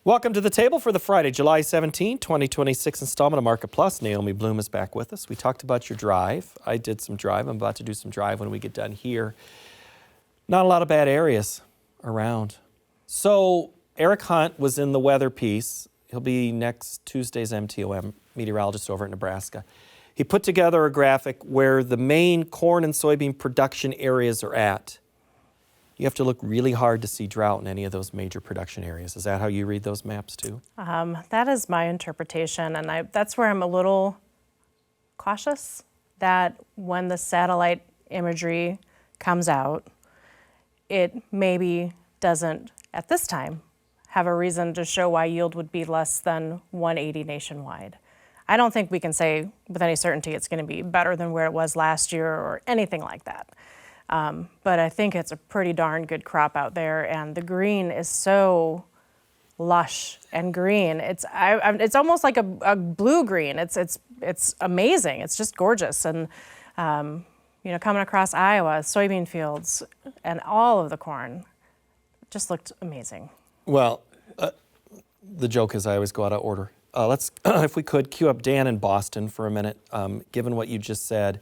Welcome to the table for the Friday, July 17, 2026 installment of Market Plus. Naomi Blohm is back with us. We talked about your drive. I did some drive. I'm about to do some drive when we get done here. Not a lot of bad areas around. So Eric Hunt was in the weather piece. He'll be next Tuesday's MTOM, meteorologist over in Nebraska. He put together a graphic where the main corn and soybean production areas are at. You have to look really hard to see drought in any of those major production areas. Is that how you read those maps too? That is my interpretation, and that's where I'm a little cautious that when the satellite imagery comes out, it maybe doesn't, at this time, have a reason to show why yield would be less than 180 nationwide. I don't think we can say with any certainty it's going to be better than where it was last year or anything like that. But I think it's a pretty darn good crop out there, and the green is so lush and green. It's almost like a blue green. It's amazing. It's just gorgeous. And coming across Iowa, soybean fields, and all of the corn just looked amazing. Well, the joke is I always go out of order. Let's, if we could, cue up Dan in Boston for a minute, given what you just said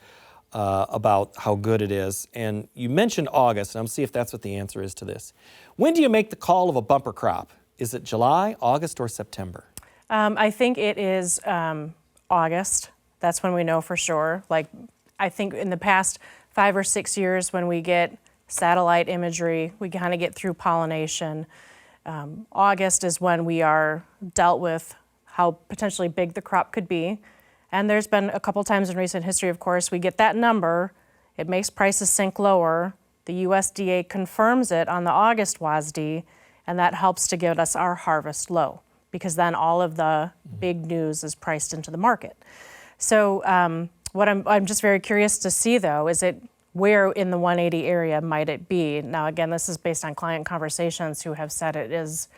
about how good it is. And you mentioned August, and I'm going to see if that's what the answer is to this. When do you make the call of a bumper crop? Is it July, August, or September? I think it is August. That's when we know for sure. Like, I think in the past 5 or 6 years when we get satellite imagery, we kind of get through pollination. August is when we are dealt with how potentially big the crop could be. And there's been a couple times in recent history, of course, we get that number, it makes prices sink lower, the USDA confirms it on the August WASDE, and that helps to get us our harvest low, because then all of the big news is priced into the market. So what I'm just very curious to see, though, is where in the 180 area might it be? Now, again, this is based on client conversations who have said it is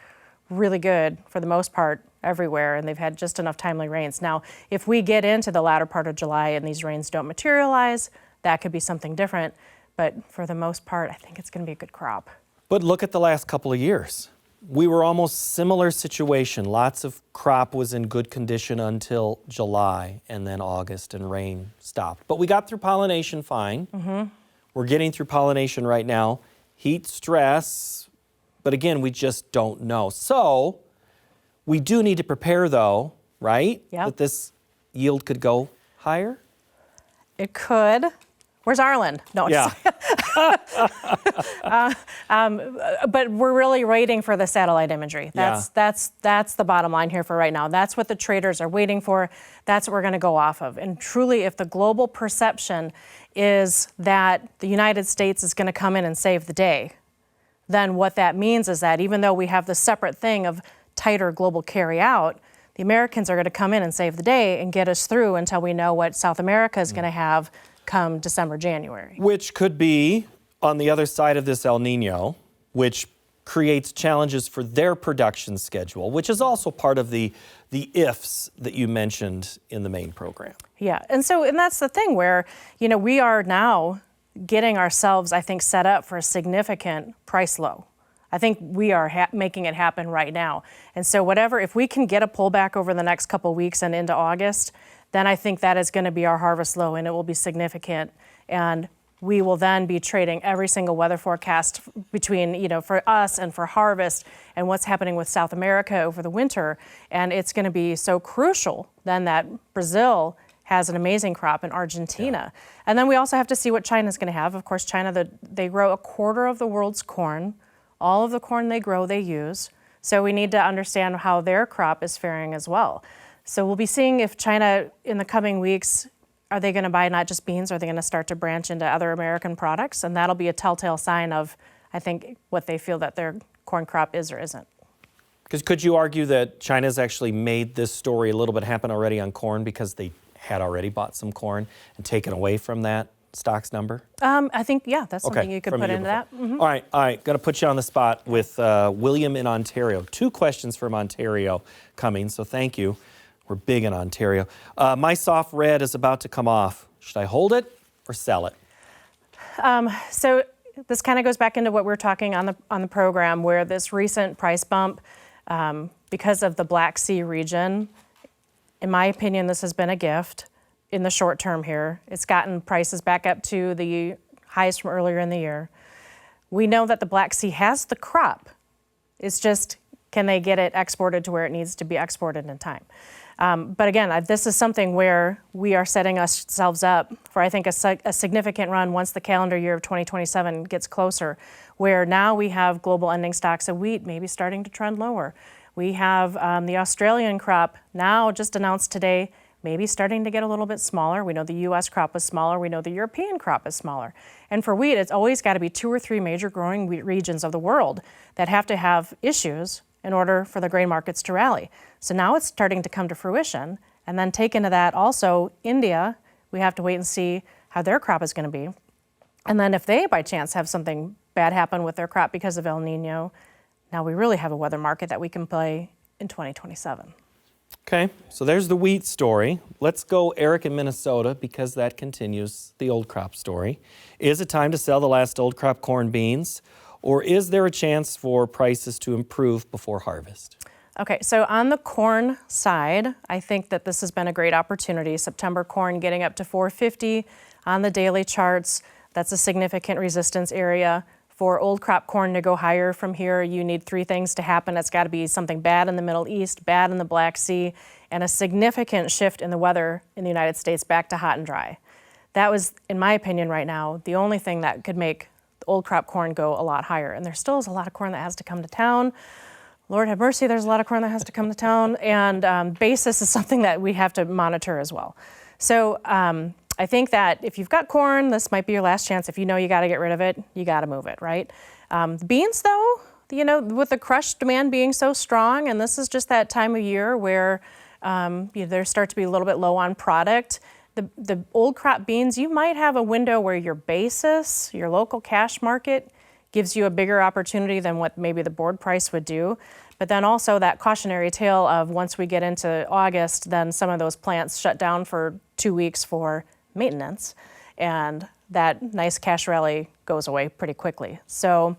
really good for the most part everywhere, and they've had just enough timely rains. Now, if we get into the latter part of July and these rains don't materialize, that could be something different. But for the most part, I think it's going to be a good crop. But look at the last couple of years. We were almost similar situation. Lots of crop was in good condition until July, and then August, and rain stopped. But we got through pollination fine. Mm-hmm. We're getting through pollination right now. Heat stress, but again, we just don't know. So we do need to prepare, though, right? Yep. That this yield could go higher? It could. Where's Arlen? No. Yeah. But we're really waiting for the satellite imagery. That's the bottom line here for right now. That's what the traders are waiting for. That's what we're going to go off of. And truly, if the global perception is that the United States is going to come in and save the day, then what that means is that even though we have the separate thing of tighter global carry-out, the Americans are going to come in and save the day and get us through until we know what South America is going to have come December, January. Which could be on the other side of this El Nino, which creates challenges for their production schedule, which is also part of the ifs that you mentioned in the main program. Yeah, and that's the thing where, we are now getting ourselves, I think, set up for a significant price low. I think we are making it happen right now. And so if we can get a pullback over the next couple weeks and into August, then I think that is going to be our harvest low, and it will be significant. And we will then be trading every single weather forecast between, for us and for harvest and what's happening with South America over the winter. And it's going to be so crucial then that Brazil has an amazing crop in Argentina. Yeah. And then we also have to see what China's going to have. Of course, China, they grow a quarter of the world's corn. All of the corn they grow, they use. So we need to understand how their crop is faring as well. So we'll be seeing if China, in the coming weeks, are they going to buy not just beans, or are they going to start to branch into other American products? And that'll be a telltale sign of, I think, what they feel that their corn crop is or isn't. Because could you argue that China's actually made this story a little bit happen already on corn because they had already bought some corn and taken away from that stocks number? I think, that's something you could put into that. Mm-hmm. All right. Going to put you on the spot with William in Ontario. 2 questions from Ontario coming, so thank you. We're big in Ontario. My soft red is about to come off. Should I hold it or sell it? So this kind of goes back into what we were talking on the program, where this recent price bump because of the Black Sea region, in my opinion, this has been a gift in the short term here. It's gotten prices back up to the highs from earlier in the year. We know that the Black Sea has the crop. It's just, can they get it exported to where it needs to be exported in time? But again, this is something where we are setting ourselves up for, I think, a significant run once the calendar year of 2027 gets closer, where now we have global ending stocks of wheat maybe starting to trend lower. We have the Australian crop now just announced today, maybe starting to get a little bit smaller. We know the U.S. crop is smaller. We know the European crop is smaller. And for wheat, it's always got to be 2 or 3 major growing wheat regions of the world that have to have issues in order for the grain markets to rally. So now it's starting to come to fruition. And then take into that also India, we have to wait and see how their crop is going to be. And then if they by chance have something bad happen with their crop because of El Nino, now we really have a weather market that we can play in 2027. Okay, so there's the wheat story. Let's go Eric in Minnesota because that continues the old crop story. Is it time to sell the last old crop corn beans, or is there a chance for prices to improve before harvest? Okay, so on the corn side, I think that this has been a great opportunity. September corn getting up to 450 on the daily charts. That's a significant resistance area. For old crop corn to go higher from here, you need 3 things to happen. It's got to be something bad in the Middle East, bad in the Black Sea, and a significant shift in the weather in the United States back to hot and dry. That was, in my opinion right now, the only thing that could make old crop corn go a lot higher. And there still is a lot of corn that has to come to town. Lord have mercy, there's a lot of corn that has to come to town. And basis is something that we have to monitor as well. So I think that if you've got corn, this might be your last chance. If you know you got to get rid of it, you got to move it, right? The beans, though, with the crush demand being so strong, and this is just that time of year where they start to be a little bit low on product. The old crop beans, you might have a window where your basis, your local cash market, gives you a bigger opportunity than what maybe the board price would do. But then also that cautionary tale of once we get into August, then some of those plants shut down for 2 weeks for maintenance, and that nice cash rally goes away pretty quickly. So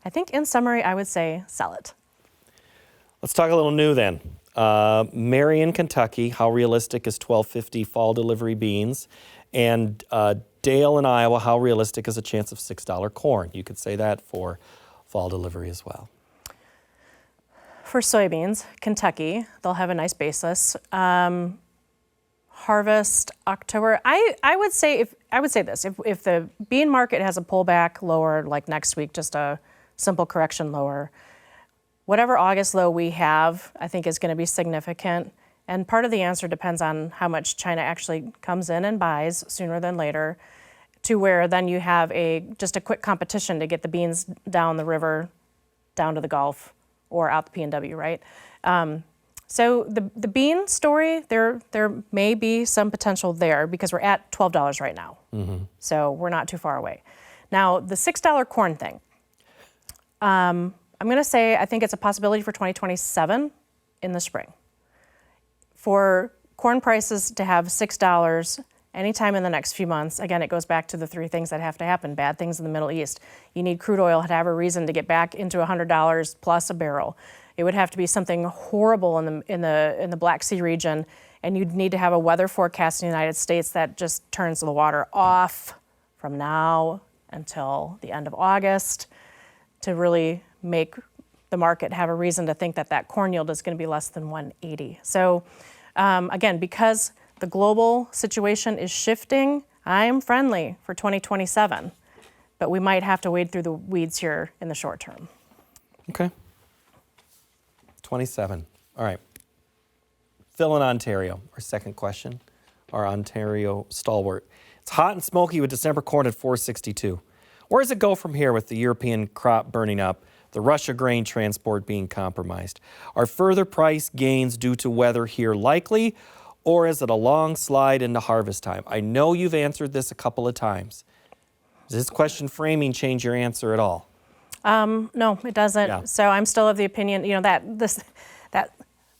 I think in summary, I would say sell it. Let's talk a little new then. Marion, Kentucky, how realistic is 1250 fall delivery beans? And Dale in Iowa, how realistic is a chance of $6 corn? You could say that for fall delivery as well. For soybeans, Kentucky, they'll have a nice basis. Harvest October. I would say this. If the bean market has a pullback lower, like next week, just a simple correction lower, whatever August low we have, I think is going to be significant. And part of the answer depends on how much China actually comes in and buys sooner than later, to where then you have just a quick competition to get the beans down the river, down to the Gulf, or out the P&W, right? So the bean story, there may be some potential there because we're at $12 right now. Mm-hmm. So we're not too far away. Now, the $6 corn thing, I'm going to say I think it's a possibility for 2027 in the spring. For corn prices to have $6 anytime in the next few months, again, it goes back to the 3 things that have to happen. Bad things in the Middle East. You need crude oil to have a reason to get back into $100 plus a barrel. It would have to be something horrible in the Black Sea region, and you'd need to have a weather forecast in the United States that just turns the water off from now until the end of August to really make the market have a reason to think that that corn yield is going to be less than 180. So again, because the global situation is shifting, I am friendly for 2027, but we might have to wade through the weeds here in the short term. Okay. 27. All right. Phil in Ontario, our second question, our Ontario stalwart. It's hot and smoky with December corn at 462. Where does it go from here with the European crop burning up, the Russia grain transport being compromised? Are further price gains due to weather here likely, or is it a long slide into harvest time? I know you've answered this a couple of times. Does this question framing change your answer at all? No, it doesn't. Yeah. So I'm still of the opinion, that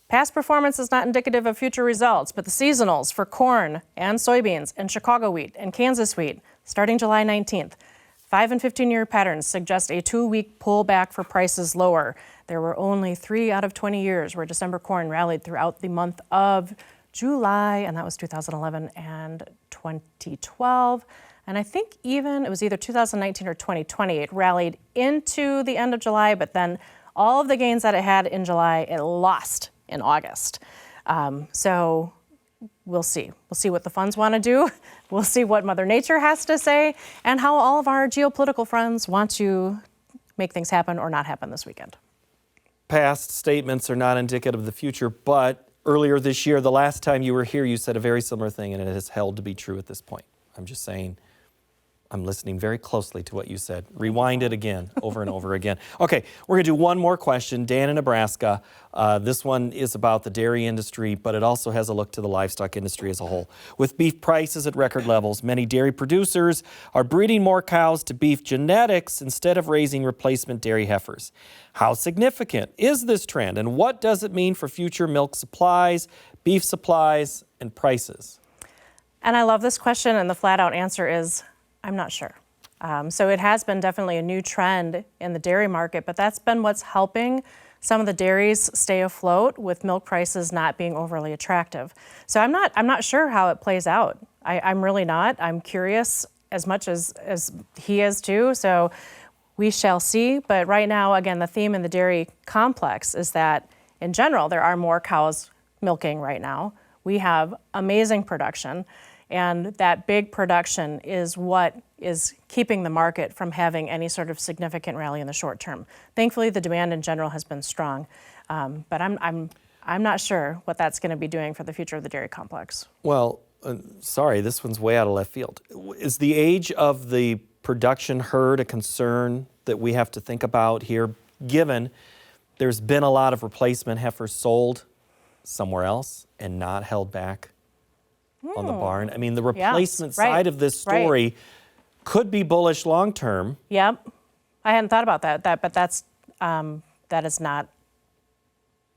past performance is not indicative of future results, but the seasonals for corn and soybeans and Chicago wheat and Kansas wheat starting July 19th, 5 and 15-year patterns suggest a 2-week pullback for prices lower. There were only 3 out of 20 years where December corn rallied throughout the month of July, and that was 2011 and 2012. And I think even it was either 2019 or 2020, it rallied into the end of July, but then all of the gains that it had in July, it lost in August. So we'll see. We'll see what the funds want to do. We'll see what Mother Nature has to say and how all of our geopolitical friends want to make things happen or not happen this weekend. Past statements are not indicative of the future, but earlier this year, the last time you were here, you said a very similar thing, and it has held to be true at this point. I'm just saying, I'm listening very closely to what you said. Rewind it again, over and over again. Okay, we're going to do one more question. Dan in Nebraska. This one is about the dairy industry, but it also has a look to the livestock industry as a whole. With beef prices at record levels, many dairy producers are breeding more cows to beef genetics instead of raising replacement dairy heifers. How significant is this trend, and what does it mean for future milk supplies, beef supplies, and prices? And I love this question, and the flat-out answer is, I'm not sure. So it has been definitely a new trend in the dairy market, but that's been what's helping some of the dairies stay afloat with milk prices not being overly attractive. So I'm not sure how it plays out. I'm really not. I'm curious as much as he is too. So we shall see. But right now, again, the theme in the dairy complex is that in general, there are more cows milking right now. We have amazing production. And that big production is what is keeping the market from having any sort of significant rally in the short term. Thankfully, the demand in general has been strong, but I'm not sure what that's going to be doing for the future of the dairy complex. Well, sorry, this one's way out of left field. Is the age of the production herd a concern that we have to think about here, given there's been a lot of replacement heifers sold somewhere else and not held back on the barn? I mean, the replacement side of this story could be bullish long term. Yep, I hadn't thought about that. But that is not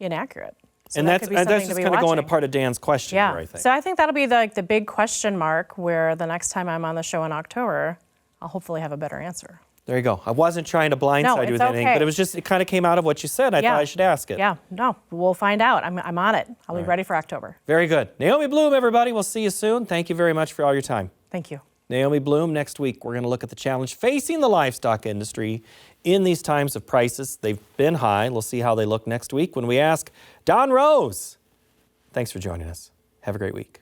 inaccurate. So and that's just kind of going to part of Dan's question here, I think. So I think that'll be the big question mark where the next time I'm on the show in October, I'll hopefully have a better answer. There you go. I wasn't trying to blindside you with anything, but it kind of came out of what you said. I thought I should ask it. Yeah, no, we'll find out. I'm on it. I'll be ready for October. Very good. Naomi Blohm, everybody. We'll see you soon. Thank you very much for all your time. Thank you. Naomi Blohm, next week we're going to look at the challenge facing the livestock industry in these times of prices. They've been high. We'll see how they look next week when we ask Don Rose. Thanks for joining us. Have a great week.